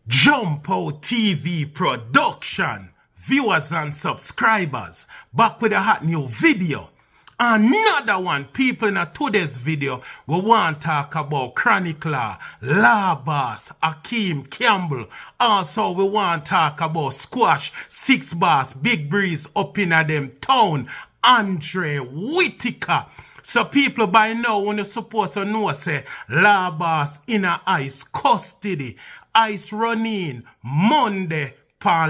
Jump Out TV production, viewers and subscribers, back with a hot new video. Another one, people, in today's video, we want to talk about Chronicler, Boss, Akeem Campbell. Also, we want to talk about Squash, 6ixBoss, Big Breeze up in them town, Andre Whitaker. So people by now, when you're supposed to know, say, Boss in a ICE custody. ICE running Monday for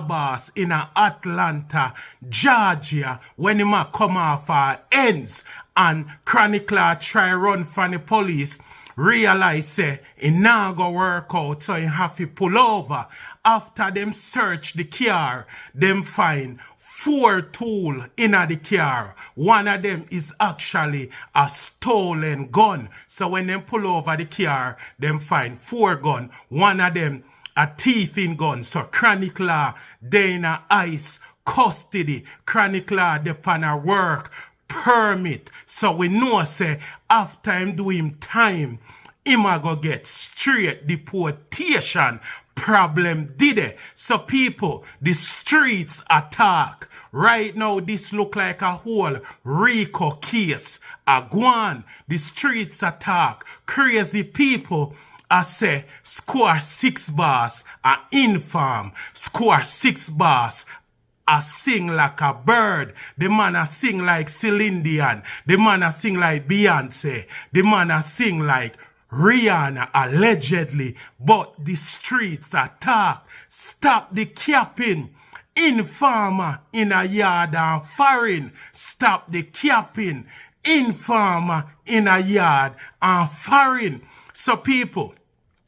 Boss in Atlanta, Georgia, when he might come off our ends and Chronicler try run from the police, realize say it now go work out, so he have to pull over. After them search the car, them find 4 tools in the car. One of them is actually a stolen gun. So when them pull over the car, them find 4 guns. One of them a thieving gun. So Chronicler, they in a ICE custody. Chronicler, they pan a work permit. So we know say after him do him time, him a go get straight deportation. Problem did it. So people, the streets attack. Right now, this look like a whole Rico case. A guan, the streets attack. Crazy people, I say, score 6ixBoss, a infam. Score 6ixBoss, I sing like a bird. The man a sing like Celine Dion. The man a sing like Beyonce. The man a sing like Rajan, allegedly. But the streets attack. Stop the capping. Informer in a yard and foreign. Stop the capping. Informer in a yard and foreign. So people,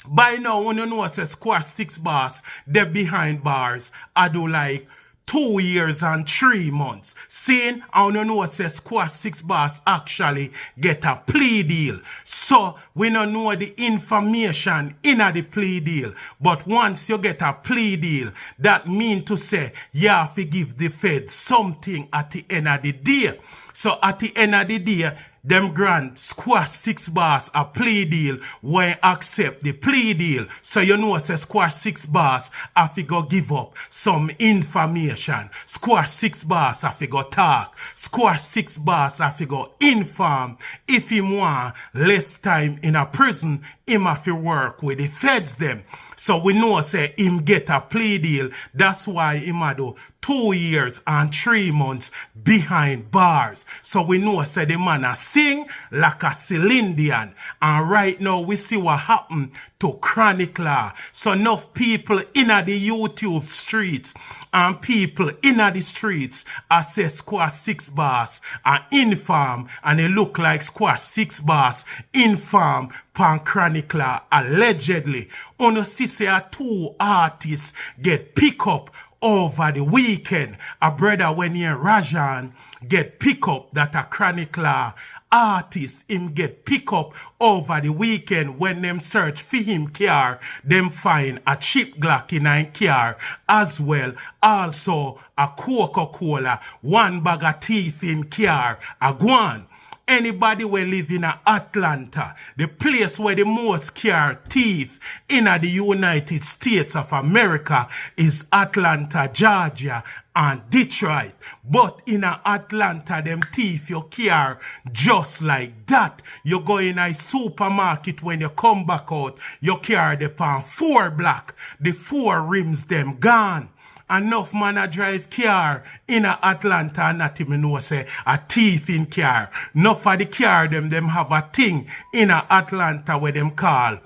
by now when you know say Squash 6ixBoss, they're behind bars. I do like 2 years and 3 months. Seeing, I don't know what says Squash 6ixBoss actually get a plea deal. So, we don't know the information in the plea deal. But once you get a plea deal, that mean to say, you have to give the Fed something at the end of the day. So, at the end of the day, them grant Squash 6ixBoss a plea deal when accept the plea deal. So you know say Squash 6ixBoss have to go give up some information. Squash 6ixBoss have to go talk. Squash 6ixBoss have to go inform. If he want less time in a prison, him have to work with the feds them. So we know say him get a plea deal. That's why him a do 2 years and 3 months behind bars. So we know say the man a sing like a Celine Dion. And right now we see what happened to Chronicler. So enough people in the YouTube streets and people in the streets I say Squash 6ixBoss and inform, and it look like Squash 6ixBoss inform pan Chronicler allegedly. Uno see say 2 artists get pick up over the weekend. A brother when here Rajan get pick up that a Chronicler artist him get pick up over the weekend. When them search for him car, them find a chip Glock in a car as well. Also a Coca-Cola, 1 bag of teeth in car, a guan. Anybody will live in Atlanta, the place where the most car thief in the United States of America is Atlanta, Georgia, and Detroit. But in Atlanta, them thief your car just like that. You go in a supermarket, when you come back out, your car depend 4 black. The 4 rims them gone. Enough man a drive car in Atlanta and not even know say a thief in car. Enough of the car them have a thing in Atlanta where them call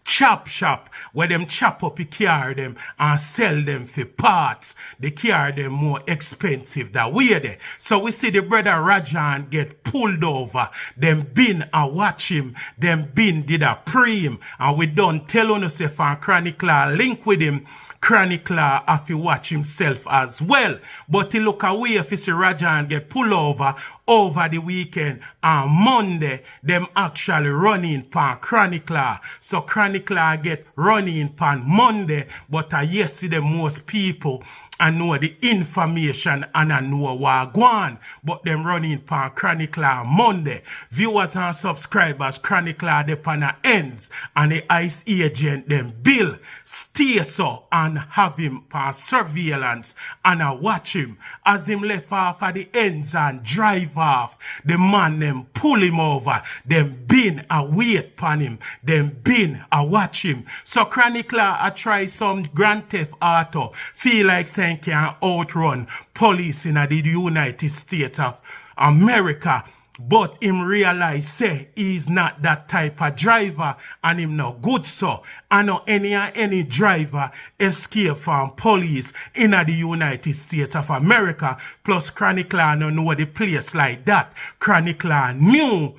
chop shop, where them chop up the car them and sell them for parts. The car them more expensive that way there. So we see the brother Rajan get pulled over. Them been a watch him. Them been did a pre-him. And we don't tell on us if a Chronicler link with him. Chronicler have to watch himself as well. But he look away if you see Rajan get pulled over the weekend. And Monday, them actually running pan Chronicler. So Chronicler get running pan Monday. But yesterday most people I know the information and I know what go on. But them running pan Chronicler Monday. Viewers and subscribers, Chronicler de pan ends. And the ICE agent them bill. Stay so and have him pan surveillance. And I watch him. As him left off at the ends and drive off. The man them pull him over. Them been a wait pan him. Them been a watch him. So Chronicler I try some Grand Theft Auto. Feel like saying can outrun police in the United States of America, but him realize say he's not that type of driver and him no good so. I know any driver escape from police in the United States of America, plus Chronicler no know the place like that. Chronicler knew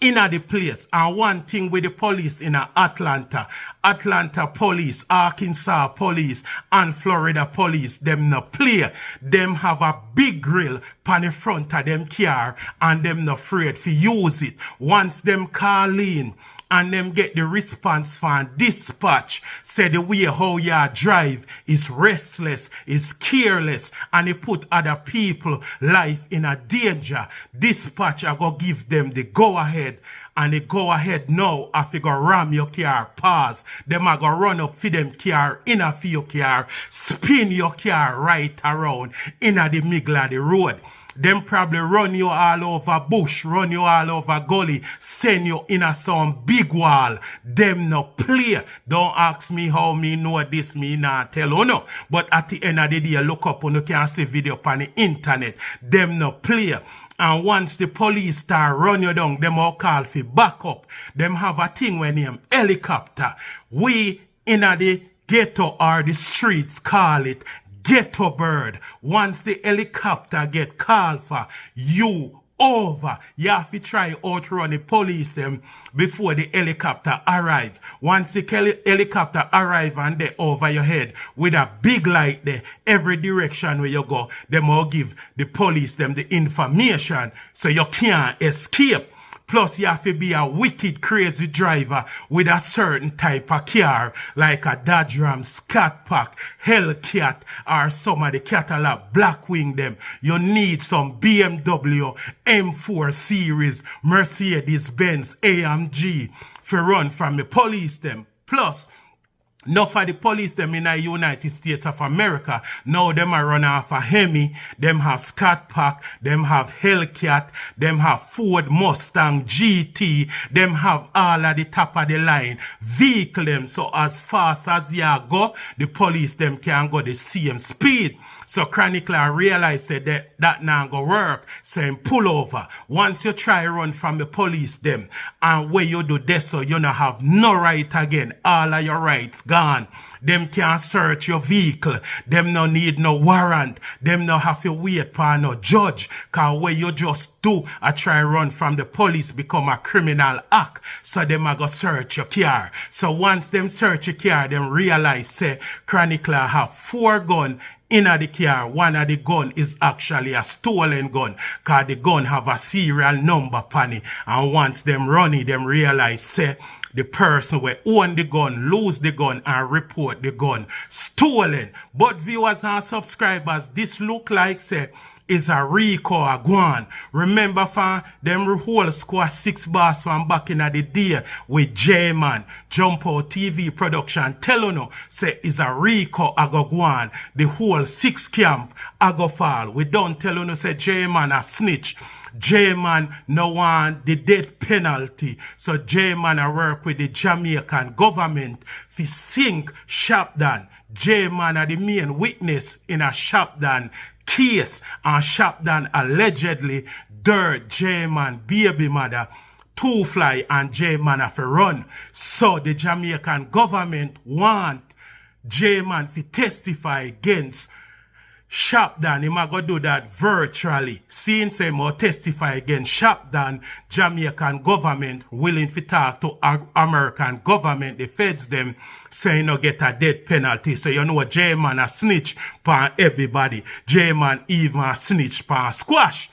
in the place, and one thing with the police in Atlanta police, Arkansas police, and Florida police, them no play. Them have a big grill pan the front of them car, and them no afraid to use it. Once them call in, and them get the response from dispatch, say the way how you drive is restless, is careless, and it put other people life in a danger. Dispatch I go give them the go ahead, and they go ahead now if you go ram your car, pause. Them I go run up for them car, in a for your car, spin your car right around in the middle of the road. Them probably run you all over bush, run you all over gully, send you in a some big wall. Them no play. Don't ask me how me know this, me not tell you no. But at the end of the day, look up and you can see video on the internet. Them no play. And once the police start run you down, them all call for backup. Them have a thing when name helicopter. We in the ghetto or the streets call it ghetto bird. Once the helicopter get called for, you over. You have to try outrun the police them before the helicopter arrive. Once the helicopter arrive and they over your head with a big light there, every direction where you go, them all give the police them the information so you can't escape. Plus, you have to be a wicked, crazy driver with a certain type of car, like a Dodge Ram, Scat Pack, Hellcat, or some of the catalog Blackwing them. You need some BMW M4 series, Mercedes-Benz AMG for run from the police them. Plus, enough for the police them in the United States of America. Now them are run off a Hemi, them have Scat Pack, them have Hellcat, them have Ford Mustang GT, them have all of the top of the line vehicle them. So as fast as you go, the police them can go the same speed. So Chronicler realized that now go work. So him pull over. Once you try run from the police them, and where you do this, so you don't have no right again. All of your rights gone. Them can't search your vehicle. Them no need no warrant. Them no have to wait for no judge. Cause where you just do a try run from the police become a criminal act. So them a go search your car. So once them search your car, them realize say Chronicler have 4 guns in the car. One of the gun is actually a stolen gun, cause the gun have a serial number upon it. And once them run it, them realize say the person will own the gun, lose the gun, and report the gun stolen. But viewers and subscribers, this look like say is a Rico a Guan. Remember from them whole squad 6ixBoss from back in the day with J-Man, Jump Out TV production. Tell you no, say is a Rico a go Guan. The whole 6 camp a go fall. We don't tell you no say J-Man a snitch. J-Man no want the death penalty. So J-Man a work with the Jamaican government to sink Shopdan. J-Man are the main witness in a Shopdan case, and Shopdan allegedly dirt J-Man baby mother, 2Fly, and J-Man have to run. So the Jamaican government want J-Man to testify against Shopdan. He might go do that virtually. Since him or testify against Shopdan, Jamaican government willing to talk to American government, the feds them, saying no get a death penalty. So you know J-Man a snitch pan everybody. J-Man even a snitch pan squash.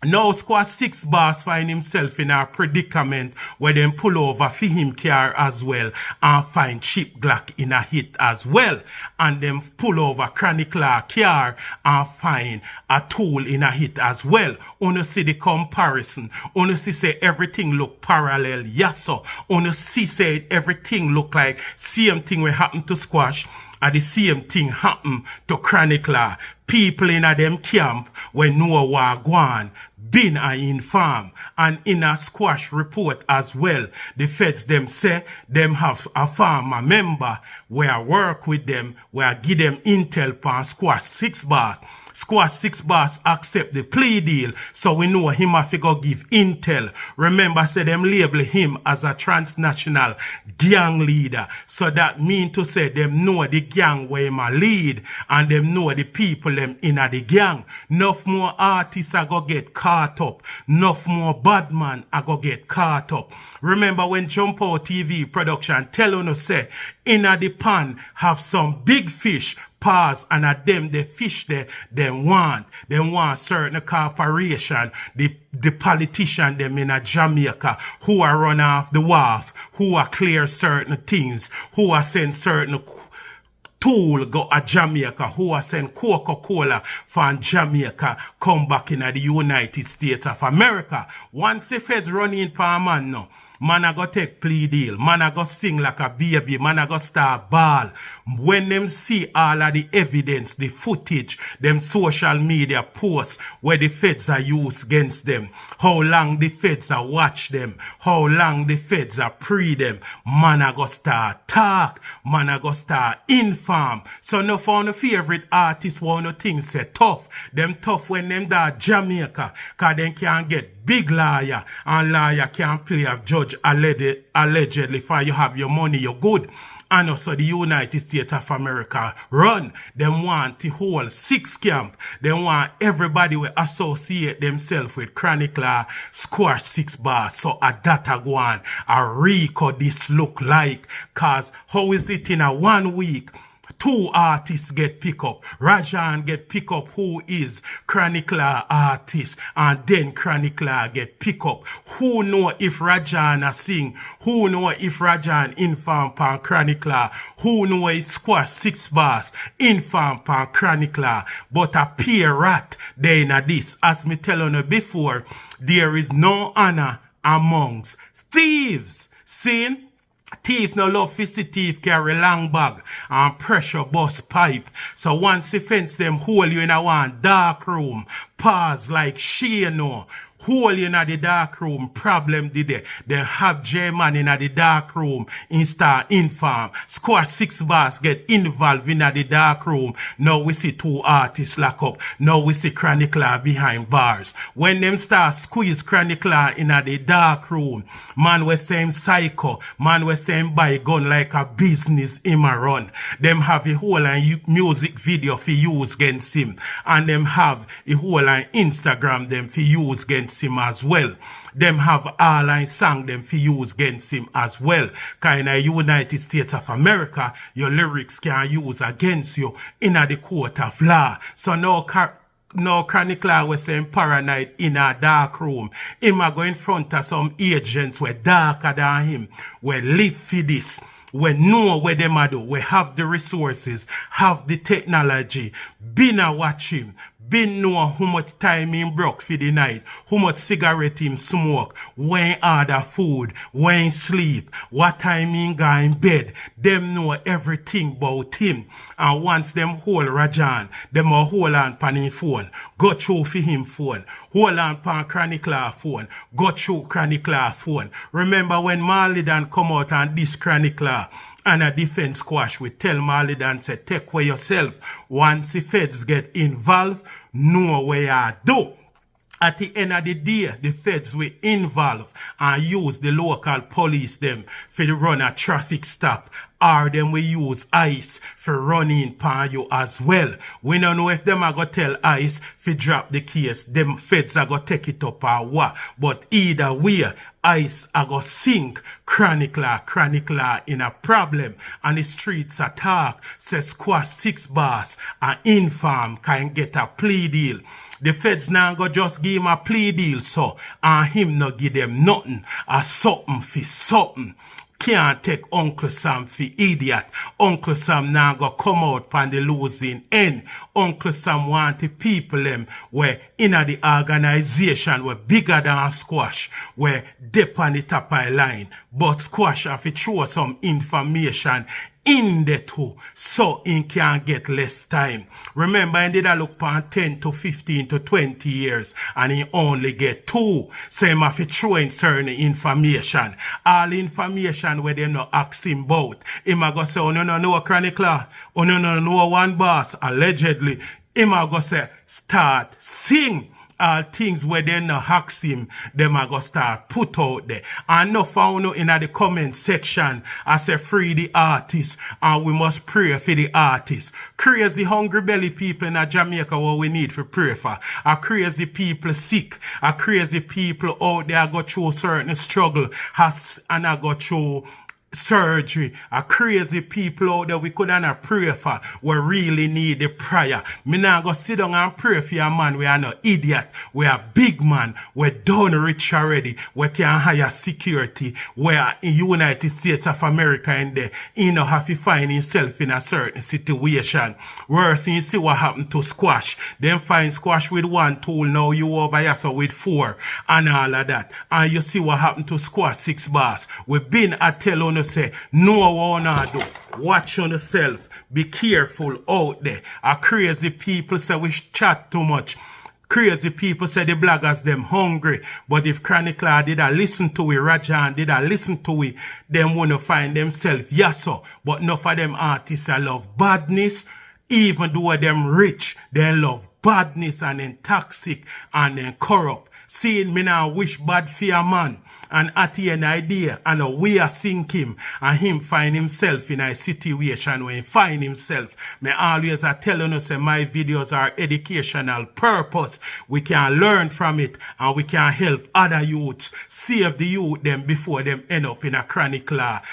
Now Squad 6ixBoss find himself in a predicament where them pull over for him car as well and find Chip Glock in a hit as well. And them pull over Chronicler car and find a tool in a hit as well. Wanna see the comparison. Wanna see say everything look parallel. Yes sir. Wanna see say everything look like same thing will happen to Squash. And the same thing happen to Chronicler. People in a them camp when no war gone been a inform. And in a Squash report as well, the feds them say them have a farmer member where work with them, where give them intel on Squash 6ixBoss. Squad 6ixBoss accept the plea deal, so we know him have to go give intel. Remember, say them label him as a transnational gang leader. So that mean to say them know the gang where him a lead, and them know the people them in the gang. Enough more artists are go get caught up. Enough more bad man are go get caught up. Remember when Jump Out TV production tell us say, in the pan have some big fish, pause, and at them the fish they want certain corporation, the politician them in a Jamaica who are run off the wharf, who are clear certain things, who are send certain tool go a Jamaica, who are send Coca-Cola from Jamaica come back in the United States of America. Once the feds run in for a man now, man a go take plea deal. Man a go sing like a baby. Man a go start ball. When them see all of the evidence, the footage, them social media posts where the feds are used against them, how long the feds are watch them, how long the feds are pre them, man a go start talk. Man a go start inform. So no for no favorite artists one no things say tough. Them tough when them da Jamaica, cause them can't get big liar, and liar can't play a judge allegedly for you have your money, you're good. And also the United States of America run. Them want the whole 6 camp. They want everybody will associate themselves with Chronicler, Squash 6ixBoss. So a data go on. A Rico this look like. Cause how is it in a 1 week? 2 artists get pick up. Rajan get pick up who is Chronicler artist, and then Chronicler get pick up. Who know if Rajan a sing? Who know if Rajan inform pan Chronicler? Who know if Squash 6ixBoss inform pan Chronicler? But a peer rat they in a this. As me tell you before, there is no honor amongst thieves. See? Thief no love to see thief carry long bag and pressure bust pipe. So once the fence them hold you in a one dark room, pause like she know. Hole in the dark room, problem did they? They have J-Man in the dark room, insta inform. Squash 6ixBoss get involved in the dark room. Now we see 2 artists lock up. Now we see Chronicler behind bars. When them start squeeze Chronicler in the dark room, man was saying psycho, man was saying buy gun like a business him a run. Them have a whole music video for use against him. And them have a whole Instagram them for use against him as well. Them have all song them for use against him as well. Cause in the United States of America, your lyrics can use against you in the court of law. So no Chronicler was saying paranoid in a dark room. Him a go in front of some agents who darker than him, we live for this. We know where them a do. We have the resources, have the technology. Been a watch him. Been know how much time him broke for the night, how much cigarette him smoke, when order food, when sleep, what time him go in bed. Them know everything about him. And once them hold Rajan, them a hold on pan him phone, go through for him phone, hold on pan Chronicler phone, go through Chronicler phone. Remember when Marlidan come out and this Chronicler, and a defense squash, we tell Marlidan say, take away yourself. Once the feds get involved, know where you do. At the end of the day, the feds will involve and use the local police them for the run a traffic stop, or them we use ICE for running pan you as well. We don't know if them are going to tell ICE for drop the case, them feds are going to take it up or what. But either way, ICE are going to sink Chronicler in a problem. And the streets attack, say Squash 6ixBoss and inform can get a plea deal. The feds now go just give him a plea deal, so, and him no give them nothing, or something for something. Can't take Uncle Sam for idiot. Uncle Sam now go come out on the losing end. Uncle Sam want the people them where inna the organization were bigger than Squash, where dip on the top of the line. But Squash have to throw some information in the two, so he can get less time. Remember, he did a look on 10 to 15 to 20 years, and he only get 2. So he have to throw in certain information. All information where they no ask him about. He might go say, oh no, chronicler. Oh no, one boss. Allegedly. He might go say, start sing. All things where they no ask him, them are go start put out there. And no found in the comment section, I say free the artists, and we must pray for the artists. Crazy hungry belly people in Jamaica what we need for pray for. A crazy people sick, a crazy people out there go through certain struggle, and I go through surgery. A crazy people out there we couldn't pray for. We really need the prayer. Me now go sit down and pray for a man. We are no idiot. We are big man. We're done rich already. We can hire security. We are in United States of America and there. He no have to find himself in a certain situation. Worse, you see what happened to Squash. Then find Squash with 1 tool. Now you over here so with 4 and all of that. And you see what happened to Squash 6ixBoss. We've been at tell on say, no what wanna do. Watch on yourself. Be careful out there. A crazy people say we chat too much. Crazy people say the bloggers them hungry. But if Chronicler did I listen to it, Rajan did I listen to it, them wanna find themselves, yes sir. But enough of them artists I love badness. Even though them rich, they love badness and then toxic and then corrupt. Seeing me now wish bad for a man. And at the end idea, and we are sink him, and him find himself in a situation where he find himself. Me always are telling us that my videos are educational purpose. We can learn from it, and we can help other youths, save the youth them before them end up in a chronic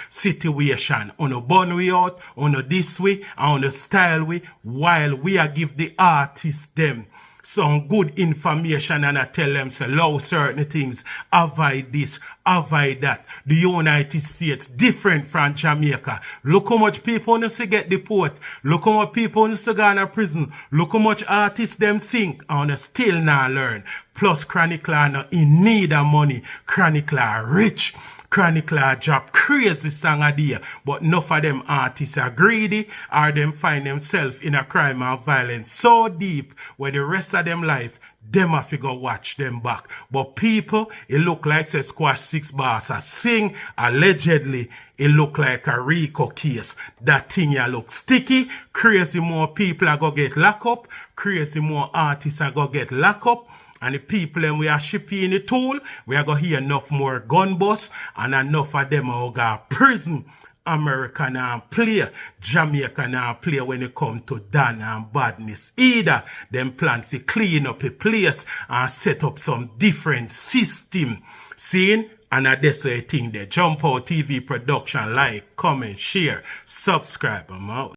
situation. On a burn way out, on a this way, and on a style way, while we are give the artists them some good information and I tell them say love certain things, avoid this, avoid that. The United States different from Jamaica. Look how much people need to get deported. Look how much people need to go in prison. Look how much artists them sink and still not learn. Plus Chronicler no in need of money. Chronicler rich. Chronicler drop crazy song idea, but enough of them artists are greedy or them find themselves in a crime and violence so deep where the rest of them life them have to go watch them back. But people, it look like say Squash 6ixBoss a sing, allegedly it look like a Rico case. That thing ya look sticky, crazy more people are gonna get locked up, crazy more artists are gonna get locked up. And the people and we are shipping the tool, we are going to hear enough more gun bus and enough of them are going to prison. American and plea, Jamaican and plea when it come to Dan and badness. Either them plan to clean up a place and set up some different system. Seeing? And that's the thing there. Jump Out TV production, like, comment, share, subscribe. I'm out.